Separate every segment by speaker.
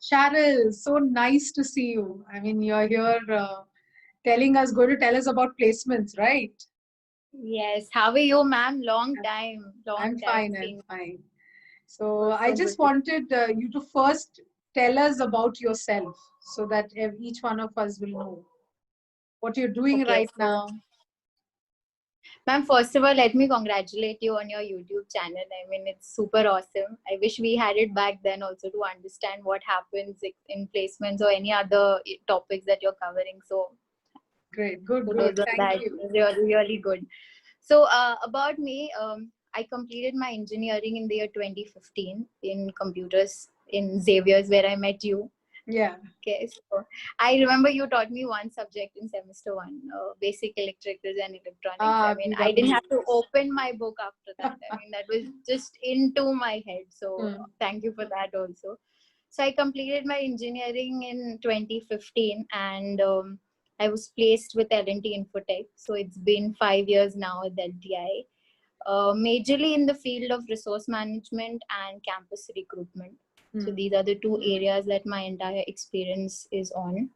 Speaker 1: Cheryl, so nice to see you. I mean, you're here going to tell us about placements, right?
Speaker 2: Yes. How are you, ma'am? Long
Speaker 1: I'm
Speaker 2: time.
Speaker 1: I'm
Speaker 2: Long time
Speaker 1: fine, I'm
Speaker 2: seeing.
Speaker 1: fine. So I
Speaker 2: Also
Speaker 1: just
Speaker 2: good to.
Speaker 1: wanted you to first tell us about yourself so that each one of us will know what you're doing
Speaker 2: Okay.
Speaker 1: right now.
Speaker 2: So, ma'am, first of all, let me congratulate you on your YouTube channel. I mean, it's super awesome. I wish we had it back then also to understand what happens in placements or any other topics that you're covering. So,
Speaker 1: Great, good,
Speaker 2: kudos
Speaker 1: good.
Speaker 2: on
Speaker 1: Thank
Speaker 2: that.
Speaker 1: you.
Speaker 2: Really, really good. So, about me, I completed my engineering in the year 2015 in computers in Xavier's, where I met you.
Speaker 1: Yeah.
Speaker 2: Okay, so I remember you taught me one subject in semester one, basic electricals and electronics. I
Speaker 1: Ah,
Speaker 2: mean, I didn't
Speaker 1: BW.
Speaker 2: have to open my book after that. I mean, that was just into my head. So,
Speaker 1: Hmm.
Speaker 2: thank you for that also. So, I completed my engineering in 2015 and I was placed with L&T Infotech. So, it's been 5 years now at LTI, majorly in the field of resource management and campus recruitment. So
Speaker 1: Hmm.
Speaker 2: these are the two areas that my entire experience is on.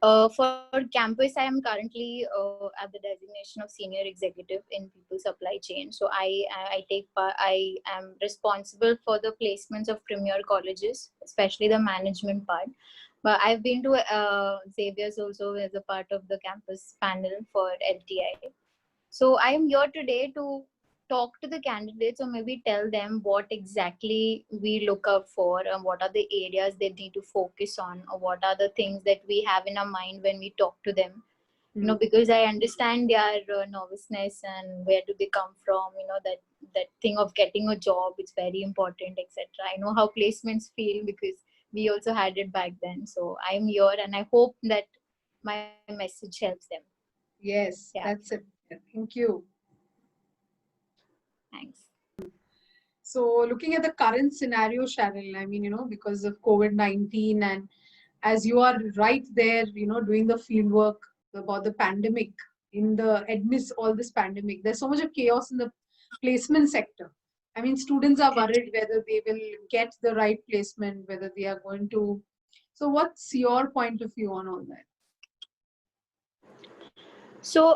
Speaker 2: For campus, I am currently at the designation of senior executive in people supply chain. So I am responsible for the placements of premier colleges, especially the management part. But I've been to Xavier's also as a part of the campus panel for LTI. So I am here today to talk to the candidates or maybe tell them what exactly we look up for and what are the areas they need to focus on or what are the things that we have in our mind when we talk to them.
Speaker 1: Hmm.
Speaker 2: Because I understand their nervousness and where do they come from, that thing of getting a job is very important, etc. I know how placements feel because we also had it back then. So I'm here and I hope that my message helps them.
Speaker 1: Yes,
Speaker 2: Yeah,
Speaker 1: that's it. Thank you.
Speaker 2: thanks.
Speaker 1: So, looking at the current scenario, Cheryl, I mean, because of COVID-19, and as you are right there, doing the field work about the pandemic, in the amidst all this pandemic, there's so much of chaos in the placement sector. I mean, students are worried whether they will get the right placement, whether they are going to. So, what's your point of view on all that?
Speaker 2: So,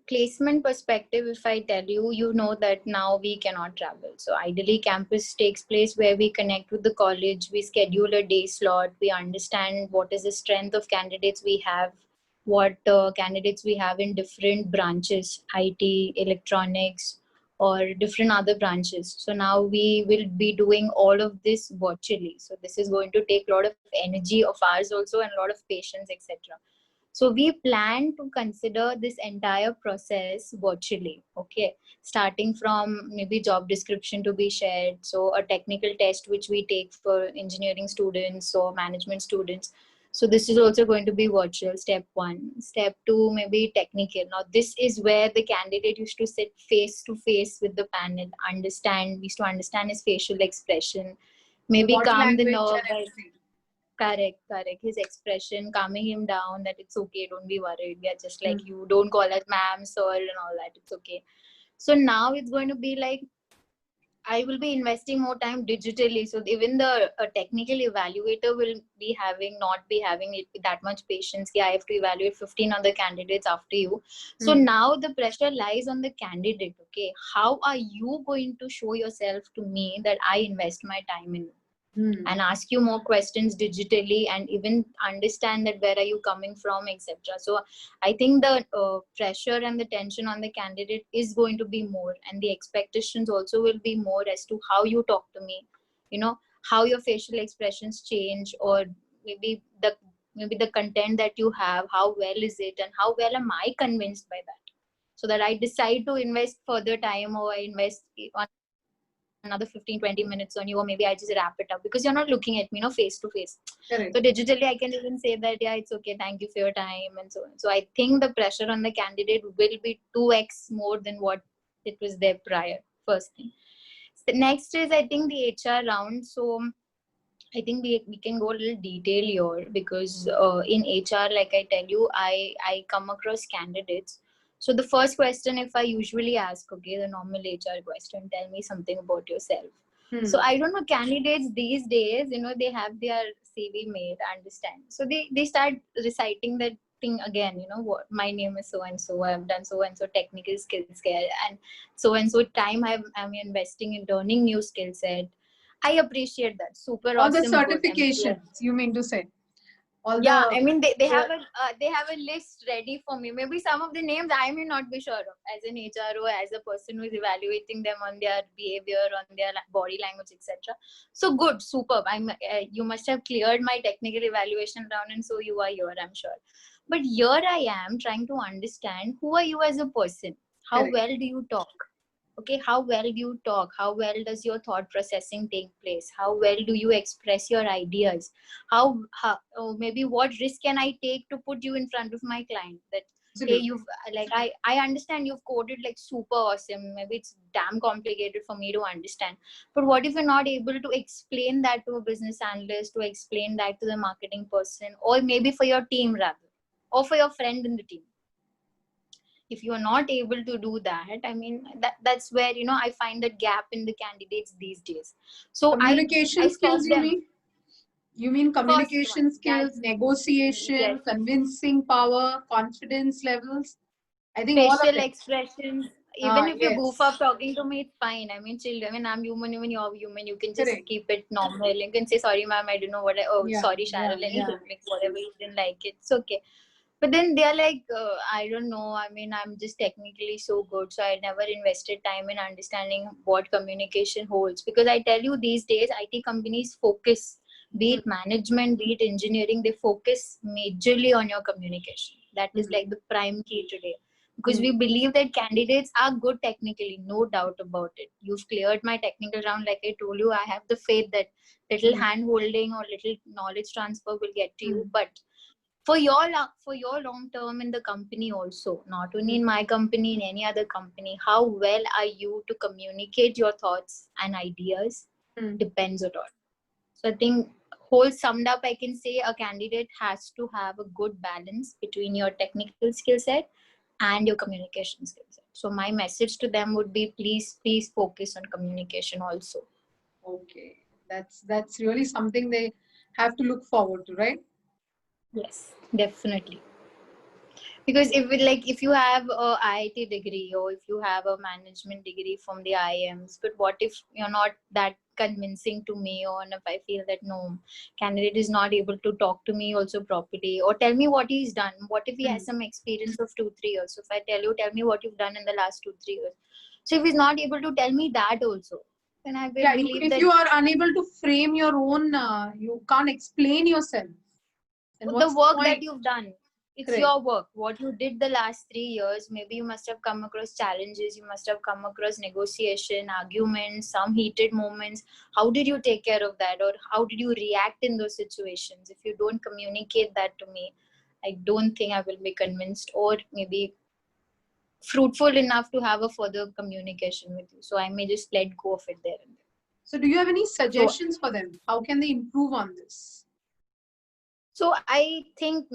Speaker 2: placement perspective, if I tell you, you know that now we cannot travel. So, ideally, campus takes place where we connect with the college, we schedule a day slot, we understand what is the strength of candidates we have, what candidates we have in different branches, IT, electronics, or different other branches. So, now we will be doing all of this virtually. So, this is going to take a lot of energy of ours also and a lot of patience, etc. So we plan to consider this entire process virtually, okay? Starting from maybe job description to be shared, so a technical test which we take for engineering students or management students. So this is also going to be virtual, step one. Step two, maybe technical. Now this is where the candidate used to sit face to face with the panel, used to understand his facial expression,
Speaker 1: The
Speaker 2: maybe
Speaker 1: body
Speaker 2: calm the
Speaker 1: language
Speaker 2: nerve.
Speaker 1: and everything.
Speaker 2: Correct. His expression, calming him down that it's okay, don't be worried. We are just like
Speaker 1: Hmm.
Speaker 2: you. Don't call us ma'am, sir, and all that. It's okay. So now it's going to be like I will be investing more time digitally. So even the technical evaluator will be not be having it, that much patience. Yeah, I have to evaluate 15 other candidates after you. So
Speaker 1: Hmm.
Speaker 2: now the pressure lies on the candidate. Okay, how are you going to show yourself to me that I invest my time in?
Speaker 1: Hmm.
Speaker 2: And ask you more questions digitally and even understand that where are you coming from, etc. So I think the pressure and the tension on the candidate is going to be more, and the expectations also will be more as to how you talk to me, you know how your facial expressions change, or maybe the content that you have, how well is it and how well am I convinced by that, so that I decide to invest further time or I invest another 15-20 minutes on you, or maybe I just wrap it up because you're not looking at me, face to face. So
Speaker 1: Correct.
Speaker 2: digitally I can even say that, yeah, it's okay, thank you for your time and so on. So I think the pressure on the candidate will be 2x more than what it was there prior. First thing. The next is, I think, the HR round. So I think we can go a little detail here because in HR, like I tell you, I come across candidates. So the first question, if I usually ask, okay, the normal HR question, tell me something about yourself. So I don't know, candidates these days, they have their CV made, understand. So they start reciting that thing again, what my name is so and so, I've done so and so technical skills here, and so time I'm investing in learning new skill set. I appreciate that. Super
Speaker 1: All the
Speaker 2: awesome, good.
Speaker 1: certifications, you mean to say? All
Speaker 2: Yeah,
Speaker 1: the
Speaker 2: I mean they have a list ready for me. Maybe some of the names I may not be sure of as an HRO, as a person who is evaluating them on their behavior, on their body language, etc. So good, superb. You must have cleared my technical evaluation round, and so you are here, I'm sure. But here I am trying to understand, who are you as a person? How
Speaker 1: Correct.
Speaker 2: well do you talk? Okay, how well do you talk? How well does your thought processing take place? How well do you express your ideas? Maybe what risk can I take to put you in front of my client? That hey,
Speaker 1: Absolutely.
Speaker 2: you've like I understand you've coded like super awesome. Maybe it's damn complicated for me to understand. But what if you're not able to explain that to a business analyst, to explain that to the marketing person, or maybe for your team rather, or for your friend in the team? If you are not able to do that, I mean, that's where I find that gap in the candidates these days. So I
Speaker 1: Communication
Speaker 2: stop
Speaker 1: skills, you
Speaker 2: them.
Speaker 1: mean? You mean
Speaker 2: First one,
Speaker 1: communication skills,
Speaker 2: that's
Speaker 1: negotiation,
Speaker 2: yes,
Speaker 1: convincing power, confidence levels? I think all of
Speaker 2: facial
Speaker 1: them.
Speaker 2: expressions. Even if you goof
Speaker 1: Yes.
Speaker 2: up talking to me, it's fine. I mean, children, I mean, I'm human, even you're human, you can just
Speaker 1: Correct.
Speaker 2: keep it normal. You can say, sorry ma'am, I don't know what oh
Speaker 1: Yeah.
Speaker 2: sorry
Speaker 1: Yeah.
Speaker 2: Cheryl,
Speaker 1: Yeah.
Speaker 2: anything, like whatever, you didn't like it, it's okay. But then they're like, I don't know. I mean, I'm just technically so good. So I never invested time in understanding what communication holds. Because I tell you, these days, IT companies focus, be it management, be it engineering, they focus majorly on your communication. That is like the prime key today. Because we believe that candidates are good technically, no doubt about it. You've cleared my technical round, like I told you. I have the faith that little hand holding or little knowledge transfer will get to you. But for your long term in the company also, not only in my company, in any other company, how well are you to communicate your thoughts and ideas depends a lot. So I think, whole summed up, I can say a candidate has to have a good balance between your technical skill set and your communication skill set. So my message to them would be, please focus on communication also.
Speaker 1: Okay. That's really something they have to look forward to, right?
Speaker 2: Yes, definitely. Because if you have a IIT degree, or if you have a management degree from the IIMs, but what if you're not that convincing to me, or if I feel that no, candidate is not able to talk to me also properly, or tell me what he's done. What if he has some experience of 2-3 years? So if I tell me what you've done in the last 2-3 years. So if he's not able to tell me that also, then I will
Speaker 1: Yeah.
Speaker 2: believe
Speaker 1: If
Speaker 2: that
Speaker 1: you are unable to frame your own, you can't explain yourself. Then
Speaker 2: the
Speaker 1: what's the
Speaker 2: work that
Speaker 1: point?
Speaker 2: you've done, it's
Speaker 1: Correct.
Speaker 2: your work, what you did the last 3 years. Maybe you must have come across challenges, you must have come across negotiation, arguments, some heated moments. How did you take care of that, or how did you react in those situations? If you don't communicate that to me, I don't think I will be convinced, or maybe fruitful enough to have a further communication with you. So I may just let go of it there and there.
Speaker 1: So do you have any
Speaker 2: So
Speaker 1: suggestions for them? How can they improve on this?
Speaker 2: So I think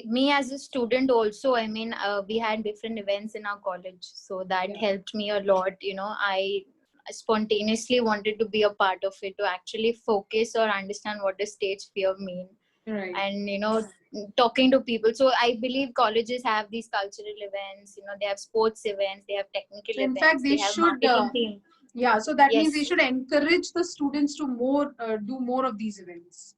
Speaker 2: me as a student also, I mean, we had different events in our college. So that helped me a lot. I spontaneously wanted to be a part of it, to actually focus or understand what does stage fear mean.
Speaker 1: Right.
Speaker 2: And, talking to people. So I believe colleges have these cultural events, they have sports events, they have technical
Speaker 1: So in fact,
Speaker 2: events,
Speaker 1: they
Speaker 2: they have
Speaker 1: should,
Speaker 2: marketing team.
Speaker 1: yeah, so that means they
Speaker 2: Yes.
Speaker 1: should encourage the students to do more of these events.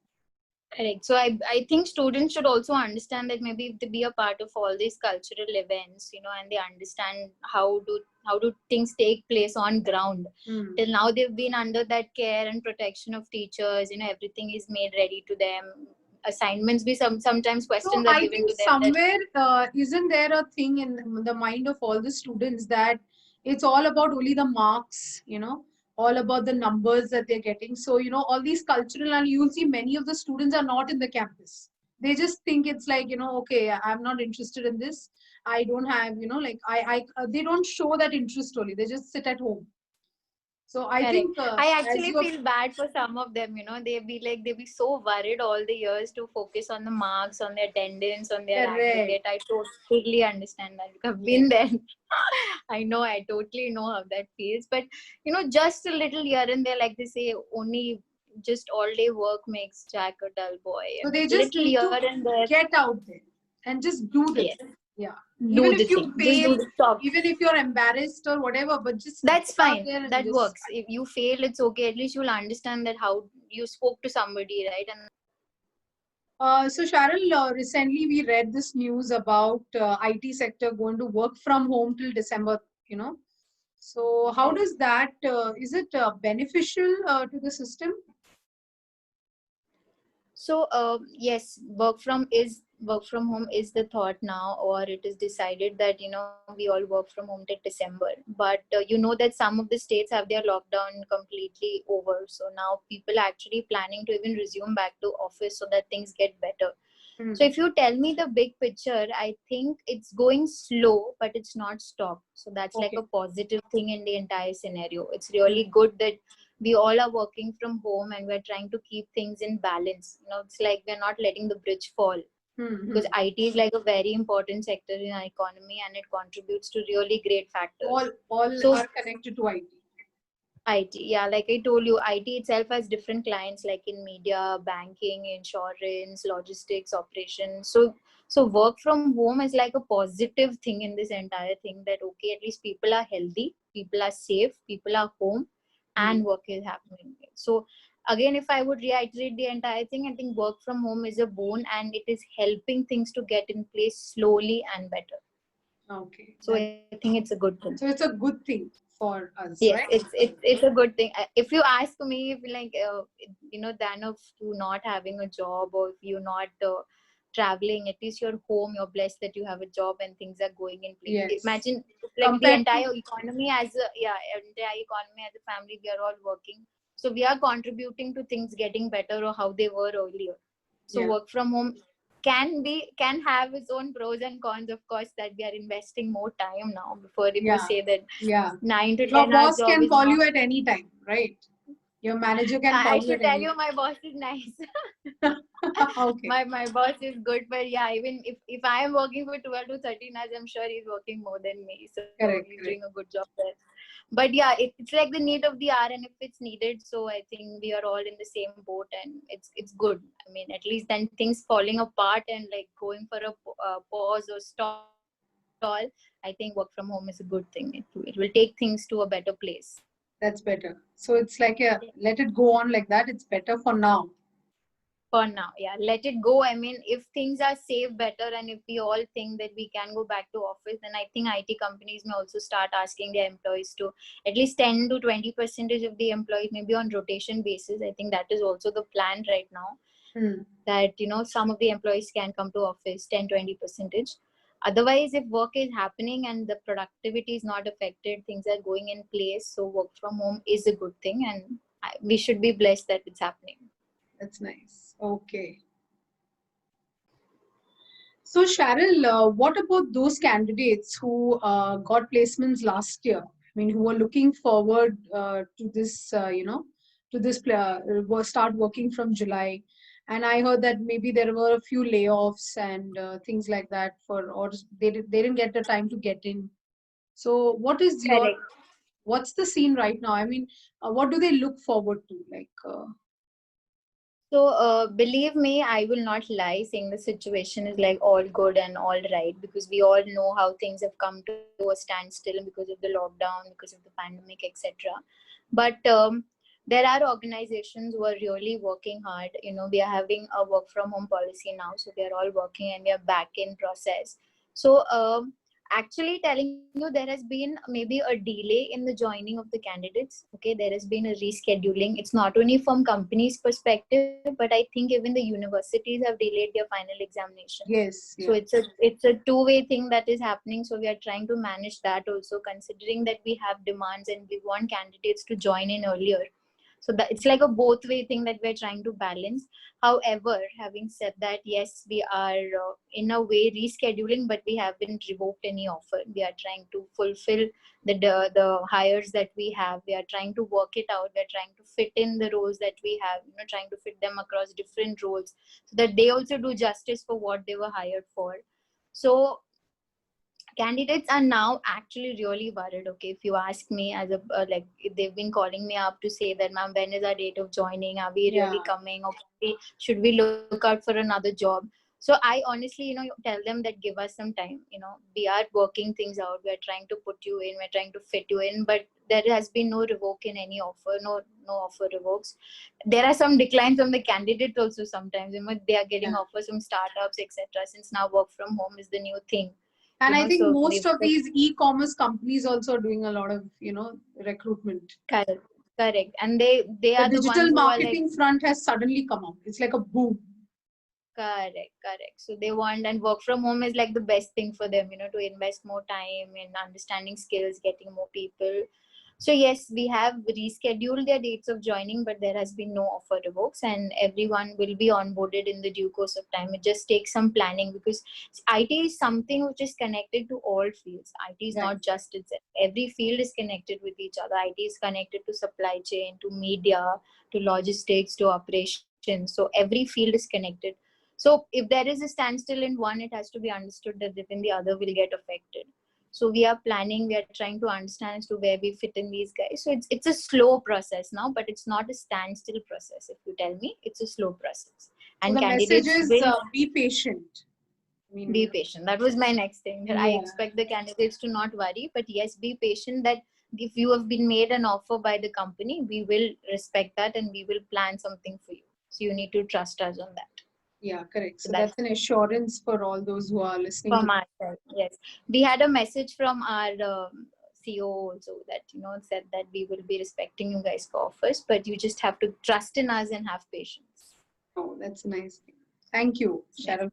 Speaker 2: Correct. So I think students should also understand that maybe if they be a part of all these cultural events, and they understand how do things take place on ground. Till now they've been under that care and protection of teachers. Everything is made ready to them. Assignments be sometimes
Speaker 1: So
Speaker 2: questions are
Speaker 1: I
Speaker 2: given
Speaker 1: think
Speaker 2: to them that
Speaker 1: somewhere, isn't there a thing in the mind of all the students that it's all about only the marks, all about the numbers that they're getting. So, all these cultural, and you'll see many of the students are not in the campus. They just think it's like, okay, I'm not interested in this. I don't have, like, they don't show that interest only. They just sit at home. So I
Speaker 2: Correct.
Speaker 1: think
Speaker 2: I
Speaker 1: as
Speaker 2: actually
Speaker 1: you are
Speaker 2: feel bad for some of them, they'll be so worried all the years to focus on the marks, on their attendance, on their
Speaker 1: correct,
Speaker 2: aggregate. I totally understand that. I've
Speaker 1: yes,
Speaker 2: been there. I totally know how that feels. But, just a little here and there, like they say, only just all day work makes Jack a dull boy.
Speaker 1: so
Speaker 2: I
Speaker 1: they
Speaker 2: mean,
Speaker 1: just
Speaker 2: little
Speaker 1: need
Speaker 2: here
Speaker 1: to
Speaker 2: and there,
Speaker 1: get out there and just do the
Speaker 2: yes,
Speaker 1: thing. Yeah, even
Speaker 2: do the
Speaker 1: if you
Speaker 2: thing. Just
Speaker 1: fail,
Speaker 2: do the stop.
Speaker 1: even if you're embarrassed or whatever, but just
Speaker 2: That's
Speaker 1: get out
Speaker 2: fine.
Speaker 1: there and
Speaker 2: That
Speaker 1: just.
Speaker 2: works. If you fail, it's okay. At least you'll understand that how you spoke to somebody, right? And
Speaker 1: So Cheryl, recently we read this news about IT sector going to work from home till December, you know. So how
Speaker 2: correct.
Speaker 1: does that, is it beneficial to the system?
Speaker 2: So, yes, work from home is the thought now, or it is decided that we all work from home till December. But that some of the states have their lockdown completely over. So now people are actually planning to even resume back to office so that things get better. So
Speaker 1: Hmm.
Speaker 2: if you tell me the big picture, I think it's going slow, but it's not stopped. So that's like
Speaker 1: Okay.
Speaker 2: a positive thing in the entire scenario. It's
Speaker 1: Hmm.
Speaker 2: really good that we all are working from home and we're trying to keep things in balance. It's like we're not letting the bridge fall,
Speaker 1: Hmm.
Speaker 2: because
Speaker 1: Hmm.
Speaker 2: IT is like a very important sector in our economy and it contributes to really great factors.
Speaker 1: All
Speaker 2: So
Speaker 1: are connected to IT.
Speaker 2: IT, yeah, like I told you, IT itself has different clients like in media, banking, insurance, logistics, operations. So work from home is like a positive thing in this entire thing, that okay, at least people are healthy, people are safe, people are home,
Speaker 1: Hmm.
Speaker 2: and work is happening. So again, if I would reiterate the entire thing, I think work from home is a boon and it is helping things to get in place slowly and better.
Speaker 1: Okay.
Speaker 2: So I think it's a good thing.
Speaker 1: So it's a good thing for us,
Speaker 2: Yes,
Speaker 1: right?
Speaker 2: it's a good thing. If you ask me, if like than of you not having a job, or if you're not traveling, at least you're home. You're blessed that you have a job and things are going in place.
Speaker 1: Yes.
Speaker 2: Imagine like the
Speaker 1: Compared to,
Speaker 2: entire economy entire economy as a family, we are all working, so we are contributing to things getting better or how they were earlier. So
Speaker 1: yeah,
Speaker 2: work from home can have its own pros and cons, of course, that we are investing more time now. Before if you
Speaker 1: yeah,
Speaker 2: say that
Speaker 1: yeah.
Speaker 2: 9 to
Speaker 1: Your
Speaker 2: 10 hours
Speaker 1: boss
Speaker 2: job
Speaker 1: can
Speaker 2: is
Speaker 1: call
Speaker 2: not.
Speaker 1: you at any time, right? Your manager can
Speaker 2: I
Speaker 1: call you at
Speaker 2: should tell
Speaker 1: any
Speaker 2: you, my boss is nice.
Speaker 1: time. Okay.
Speaker 2: my boss is good, but yeah, even if I am working for 12 to 13 hours, I'm sure he's working more than me. So
Speaker 1: Correct,
Speaker 2: he's
Speaker 1: correct.
Speaker 2: doing a good job there. But yeah, it's like the need of the hour, and if it's needed, so I think we are all in the same boat, and it's good. I mean, at least then things falling apart and like going for a pause or stall, I think work from home is a good thing. It will take things to a better place.
Speaker 1: That's better. So it's like a let it go on like that. It's better for now.
Speaker 2: For now, yeah, let it go. I mean, if things are safe better, and if we all think that we can go back to office, then I think IT companies may also start asking their employees to at least 10 to 20% of the employees, maybe on rotation basis. I think that is also the plan right now,
Speaker 1: Hmm.
Speaker 2: that some of the employees can come to office 10-20%. Otherwise, if work is happening and the productivity is not affected, things are going in place, so work from home is a good thing, and we should be blessed that it's happening.
Speaker 1: That's nice. Okay. So Cheryl, what about those candidates who got placements last year? I mean, who are looking forward to this, to this start working from July. And I heard that maybe there were a few layoffs and things like that or they didn't get the time to get in. So
Speaker 2: Correct.
Speaker 1: what's the scene right now? I mean, what do they look forward to? Like,
Speaker 2: So, believe me, I will not lie, saying the situation is like all good and all right, because we all know how things have come to a standstill because of the lockdown, because of the pandemic, etc. But there are organizations who are really working hard. We are having a work from home policy now, so we are all working and we are back in process. So, actually telling you, there has been maybe a delay in the joining of the candidates. Okay, there has been a rescheduling. It's not only from companies perspective, but I think even the universities have delayed their final examination.
Speaker 1: yes,
Speaker 2: So
Speaker 1: yeah.
Speaker 2: it's a two-way thing that is happening. So we are trying to manage that also, considering that we have demands and we want candidates to join in earlier. So that it's like a both way thing that we're trying to balance. However, having said that, yes, we are in a way rescheduling, but we haven't revoked any offer. We are trying to fulfill the hires that we have. We are trying to work it out. We're trying to fit in the roles that we have, trying to fit them across different roles so that they also do justice for what they were hired for. So candidates are now actually really worried. Okay, if you ask me, as a like, they've been calling me up to say that, ma'am, when is our date of joining? Are we really coming? Or should we look out for another job? So I honestly, tell them that give us some time. We are working things out. We are trying to put you in. We're trying to fit you in. But there has been no revoke in any offer. No offer revokes. There are some declines from the candidate also sometimes. They are getting offers from startups, etc. Since now work from home is the new thing.
Speaker 1: And I think
Speaker 2: so
Speaker 1: most of these e-commerce companies also are doing a lot of, recruitment.
Speaker 2: Correct. And they are the
Speaker 1: digital
Speaker 2: ones who
Speaker 1: marketing
Speaker 2: are like,
Speaker 1: front has suddenly come out. It's like a boom.
Speaker 2: correct. So they want, and work from home is like the best thing for them, to invest more time in understanding skills, getting more people. So yes, we have rescheduled their dates of joining, but there has been no offer revokes, and everyone will be onboarded in the due course of time. It just takes some planning, because IT is something which is connected to all fields. IT is not just itself. Every field is connected with each other. IT is connected to supply chain, to media, to logistics, to operations. So every field is connected. So if there is a standstill in one, it has to be understood that even the other will get affected. So we are planning, we are trying to understand as to where we fit in these guys. So it's a slow process now, but it's not a standstill process. If you tell me, it's a slow process. And
Speaker 1: so the
Speaker 2: candidates
Speaker 1: message is
Speaker 2: will
Speaker 1: be patient.
Speaker 2: be patient. That was my next thing. That I expect the candidates to not worry, but yes, be patient. That if you have been made an offer by the company, we will respect that and we will plan something for you. So you need to trust us on that.
Speaker 1: Yeah, correct. So that's an assurance for all those who are listening.
Speaker 2: From our side, yes. We had a message from our CEO also that, said that we will be respecting you guys for offers, but you just have to trust in us and have patience.
Speaker 1: Oh, that's nice. Thank you, Sharon.